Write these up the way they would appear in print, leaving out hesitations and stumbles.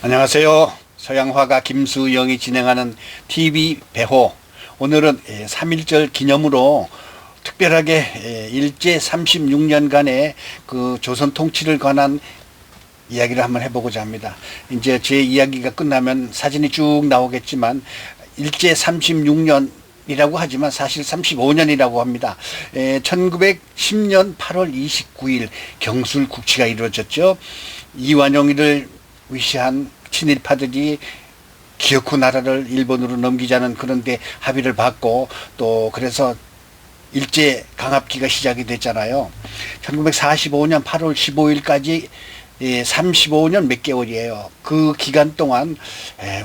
안녕하세요. 서양화가 김수영이 진행하는 TV 배호. 오늘은 3.1절 기념으로 특별하게 일제 36년간의 그 조선 통치를 관한 이야기를 한번 해보고자 합니다. 이제 제 이야기가 끝나면 사진이 쭉 나오겠지만 일제 36년 이라고 하지만 사실 35년이라고 합니다. 1910년 8월 29일 경술 국치가 이루어졌죠. 이완용이를 위시한 친일파들이 기어코 나라를 일본으로 넘기자는 그런 데 합의를 받고 또 그래서 일제 강압기가 시작이 됐잖아요. 1945년 8월 15일까지 35년 몇 개월이에요. 그 기간 동안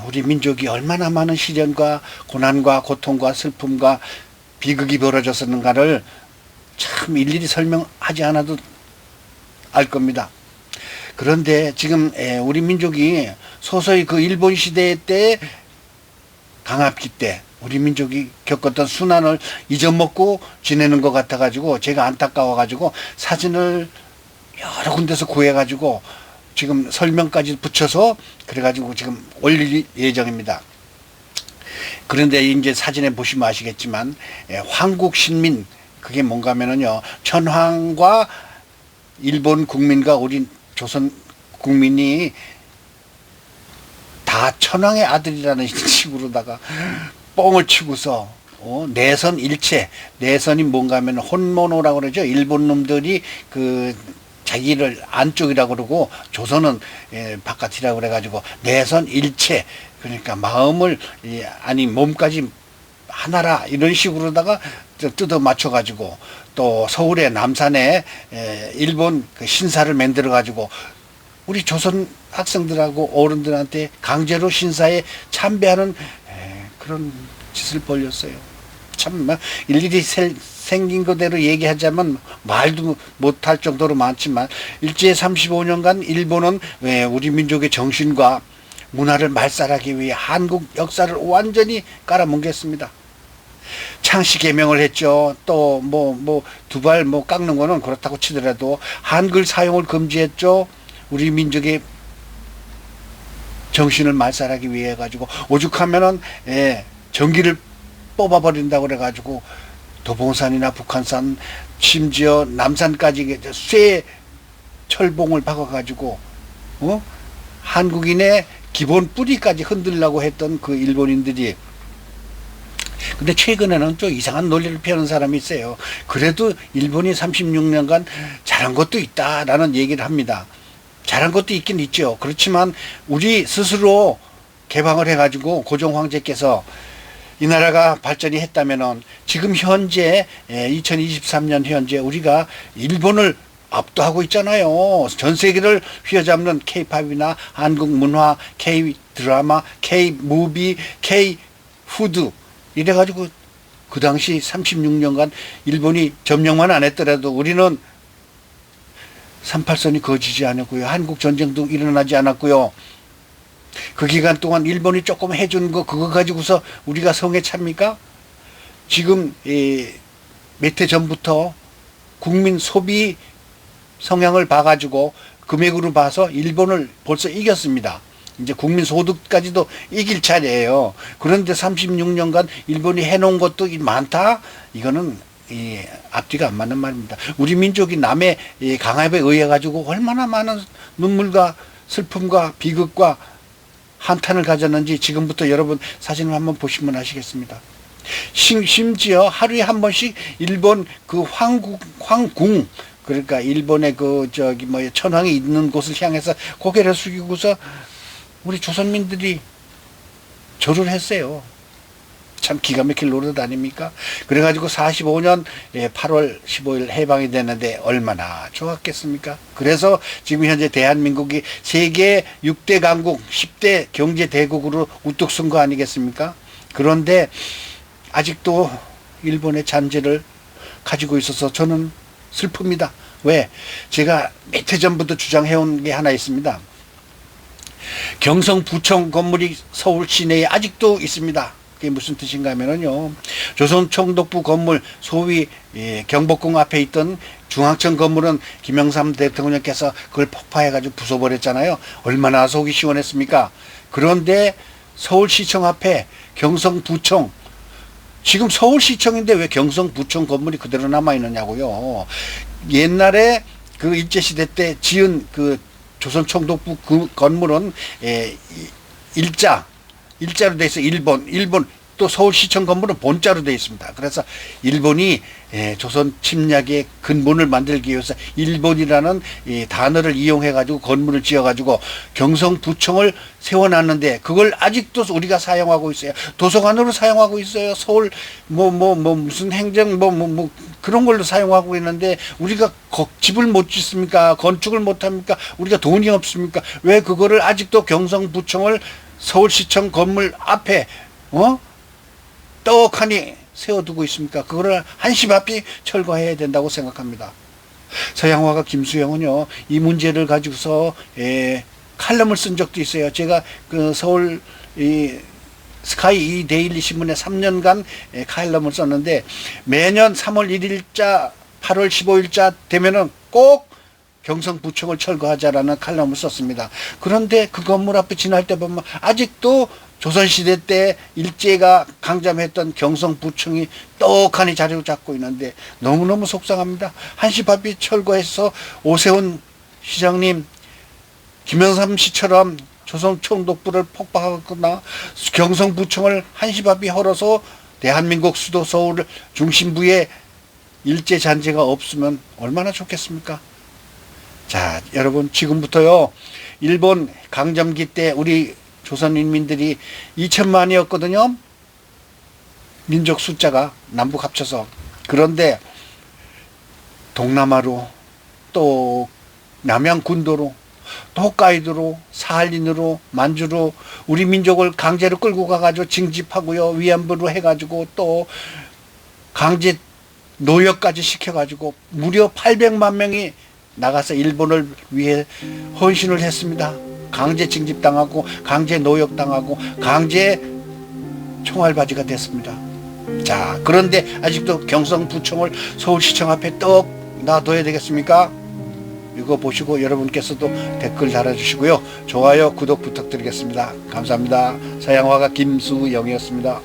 우리 민족이 얼마나 많은 시련과 고난과 고통과 슬픔과 비극이 벌어졌었는가를 참 일일이 설명하지 않아도 알 겁니다. 그런데 지금 우리 민족이 서서히 그 일본 시대 때 강압기 때 우리 민족이 겪었던 순환을 잊어먹고 지내는 것 같아가지고 제가 안타까워가지고 사진을 여러 군데서 구해가지고 지금 설명까지 붙여서 그래가지고 지금 올릴 예정입니다. 그런데 이제 사진에 보시면 아시겠지만 황국신민 그게 뭔가 하면은요 천황과 일본 국민과 우리 조선 국민이 다 천황의 아들이라는 식으로다가 뻥을 치고서 내선 일체, 내선이 뭔가 하면 혼모노라고 그러죠. 일본 놈들이 그 자기를 안쪽이라고 그러고 조선은 바깥이라고 그래가지고 내선 일체, 그러니까 마음을 아니 몸까지 하나라 이런 식으로다가 뜯어 맞춰가지고 또 서울의 남산에 일본 그 신사를 만들어 가지고 우리 조선 학생들하고 어른들한테 강제로 신사에 참배하는 그런 짓을 벌였어요. 참 일일이 생긴 그대로 얘기하자면 말도 못할 정도로 많지만 일제 35년간 일본은 우리 민족의 정신과 문화를 말살하기 위해 한국 역사를 완전히 깔아뭉갰습니다. 창씨 개명을 했죠. 또 두 발 깎는 거는 그렇다고 치더라도 한글 사용을 금지했죠. 우리 민족의 정신을 말살하기 위해 가지고 오죽하면은 전기를 뽑아버린다고 그래가지고 도봉산이나 북한산 심지어 남산까지 쇠 철봉을 박아가지고 한국인의 기본 뿌리까지 흔들려고 했던 그 일본인들이 근데 최근에는 좀 이상한 논리를 펴는 사람이 있어요. 그래도 일본이 36년간 잘한 것도 있다라는 얘기를 합니다. 잘한 것도 있긴 있죠. 그렇지만 우리 스스로 개방을 해가지고 고종 황제께서 이 나라가 발전이 했다면은 지금 현재 2023년 현재 우리가 일본을 압도하고 있잖아요. 전 세계를 휘어잡는 K-팝이나 한국 문화, K-드라마, K-무비, K-푸드 이래가지고 그 당시 36년간 일본이 점령만 안 했더라도 우리는 38선이 거지지 않았고요. 한국 전쟁도 일어나지 않았고요. 그 기간 동안 일본이 조금 해준 거 그거 가지고서 우리가 성에 찹니까? 지금 몇 해 전부터 국민 소비 성향을 봐가지고 금액으로 봐서 일본을 벌써 이겼습니다. 이제 국민 소득까지도 이길 차례예요. 그런데 36년간 일본이 해놓은 것도 많다? 이거는 앞뒤가 안 맞는 말입니다. 우리 민족이 남의 강압에 의해 가지고 얼마나 많은 눈물과 슬픔과 비극과 한탄을 가졌는지 지금부터 여러분 사진을 한번 보시면 아시겠습니다. 심지어 하루에 한 번씩 일본 그 황궁 그러니까 일본의 그 천황이 있는 곳을 향해서 고개를 숙이고서 우리 조선민들이 절을 했어요. 참 기가 막힐 노릇 아닙니까? 그래가지고 45년 8월 15일 해방이 됐는데 얼마나 좋았겠습니까? 그래서 지금 현재 대한민국이 세계 6대 강국, 10대 경제대국으로 우뚝 선 거 아니겠습니까? 그런데 아직도 일본의 잔재를 가지고 있어서 저는 슬픕니다. 왜? 제가 몇 해 전부터 주장해온 게 하나 있습니다. 경성부청 건물이 서울 시내에 아직도 있습니다. 그게 무슨 뜻인가 하면은요, 조선 총독부 건물 소위 경복궁 앞에 있던 중앙청 건물은 김영삼 대통령께서 그걸 폭파해가지고 부숴버렸잖아요. 얼마나 속이 시원했습니까? 그런데 서울시청 앞에 경성부청, 지금 서울시청인데 왜 경성부청 건물이 그대로 남아있느냐고요. 옛날에 그 일제시대 때 지은 그 조선총독부 그 건물은 일자로 돼 있어. 일본 또 서울시청 건물은 본자로 돼 있습니다. 그래서 일본이 조선 침략의 근본을 만들기 위해서 일본이라는 단어를 이용해 가지고 건물을 지어 가지고 경성부청을 세워놨는데, 그걸 아직도 우리가 사용하고 있어요. 도서관으로 사용하고 있어요. 서울 무슨 행정 그런 걸로 사용하고 있는데, 우리가 집을 못 짓습니까? 건축을 못 합니까? 우리가 돈이 없습니까? 왜 그거를 아직도 경성부청을 서울시청 건물 앞에 떡하니 세워두고 있습니까? 그거를 한시바삐 철거해야 된다고 생각합니다. 서양화가 김수영은요, 이 문제를 가지고서 칼럼을 쓴 적도 있어요. 제가 그 서울 스카이 이 데일리 신문에 3년간 칼럼을 썼는데, 매년 3월 1일자 8월 15일자 되면은 꼭 경성부청을 철거하자라는 칼럼을 썼습니다. 그런데 그 건물 앞에 지날 때 보면 아직도 조선시대 때 일제가 강점했던 경성부청이 떡하니 자리를 잡고 있는데 너무너무 속상합니다. 한시바삐 철거해서 오세훈 시장님, 김영삼 씨처럼 조선 총독부를 폭파하거나 경성부청을 한시바삐 헐어서 대한민국 수도 서울 중심부에 일제 잔재가 없으면 얼마나 좋겠습니까? 자, 여러분, 지금부터요, 일본 강점기 때 우리 조선인민들이 2천만이었거든요. 민족 숫자가 남북 합쳐서. 그런데 동남아로, 또 남양군도로, 또 홋카이도로, 사할린으로, 만주로 우리 민족을 강제로 끌고 가가지고 징집하고요, 위안부로 해가지고 또 강제 노역까지 시켜가지고 무려 800만 명이 나가서 일본을 위해 헌신을 했습니다. 강제 징집당하고 강제 노역당하고 강제 총알바지가 됐습니다. 자, 그런데 아직도 경성부청을 서울시청 앞에 떡 놔둬야 되겠습니까? 이거 보시고 여러분께서도 댓글 달아주시고요, 좋아요, 구독 부탁드리겠습니다. 감사합니다. 서양화가 김수영이었습니다.